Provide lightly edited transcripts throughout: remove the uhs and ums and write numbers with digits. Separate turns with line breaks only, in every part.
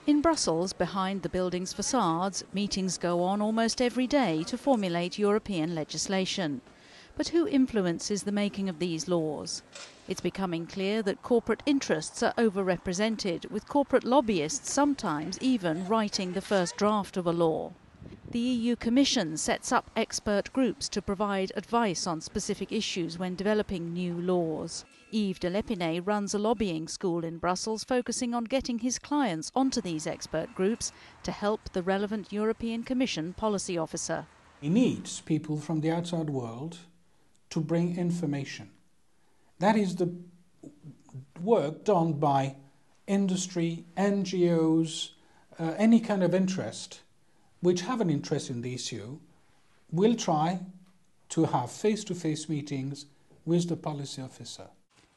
In Brussels, behind the building's facades, meetings go on almost every day to formulate European legislation. But who influences the making of these laws? It's becoming clear that corporate interests are overrepresented, with corporate lobbyists sometimes even writing the first draft of a law. The EU Commission sets up expert groups to provide advice on specific issues when developing new laws. Yves de Lepinay runs a lobbying school in Brussels focusing on getting his clients onto these expert groups to help the relevant European Commission policy officer.
He needs people from the outside world to bring information. That is the work done by industry, NGOs, any kind of interest which have an interest in the issue, will try to have face-to-face meetings with the policy officer.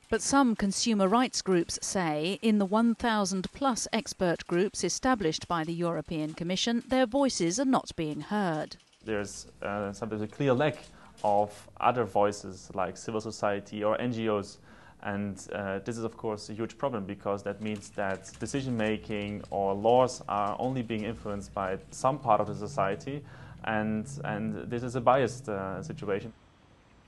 But some consumer rights groups say in the 1,000+ expert groups established by the European Commission, their voices are not being heard.
There's sometimes a clear lack of other voices like civil society or NGOs. And this is, of course, a huge problem because that means that decision-making or laws are only being influenced by some part of the society, and this is a biased situation.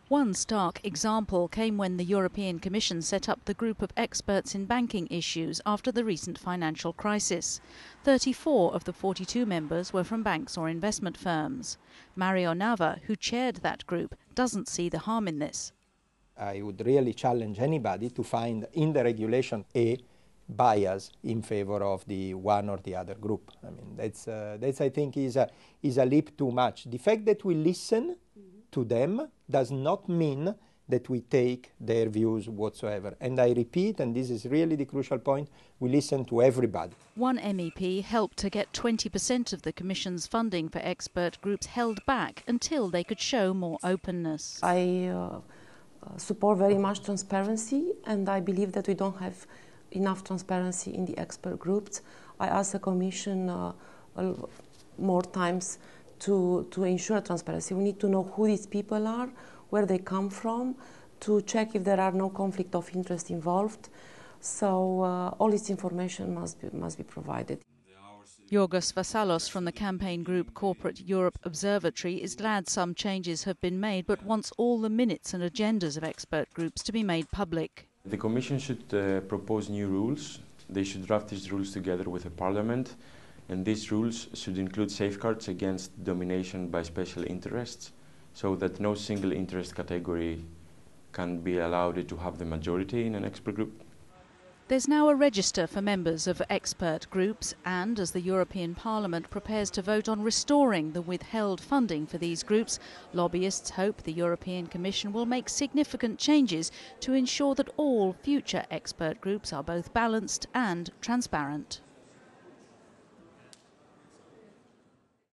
One stark example came when the European Commission set up the group of experts in banking issues after the recent financial crisis. 34 of the 42 members were from banks or investment firms. Mario Nava, who chaired that group, doesn't see the harm in this.
I would really challenge anybody to find in the regulation a bias in favor of the one or the other group. I mean, that's I think is a leap too much. The fact that we listen to them does not mean that we take their views whatsoever. And I repeat, and this is really the crucial point, we listen to everybody.
One MEP helped to get 20% of the Commission's funding for expert groups held back until they could show more openness.
I support very much transparency, and I believe that we don't have enough transparency in the expert groups. I asked the Commission more times to ensure transparency. We need to know who these people are, where they come from, to check if there are no conflict of interest involved. So all this information must be provided.
Yorgos Vassalos from the campaign group Corporate Europe Observatory is glad some changes have been made, but wants all the minutes and agendas of expert groups to be made public.
The Commission should propose new rules. They should draft these rules together with the Parliament, and these rules should include safeguards against domination by special interests, so that no single interest category can be allowed to have the majority in an expert group.
There's now a register for members of expert groups, and as the European Parliament prepares to vote on restoring the withheld funding for these groups, lobbyists hope the European Commission will make significant changes to ensure that all future expert groups are both balanced and transparent.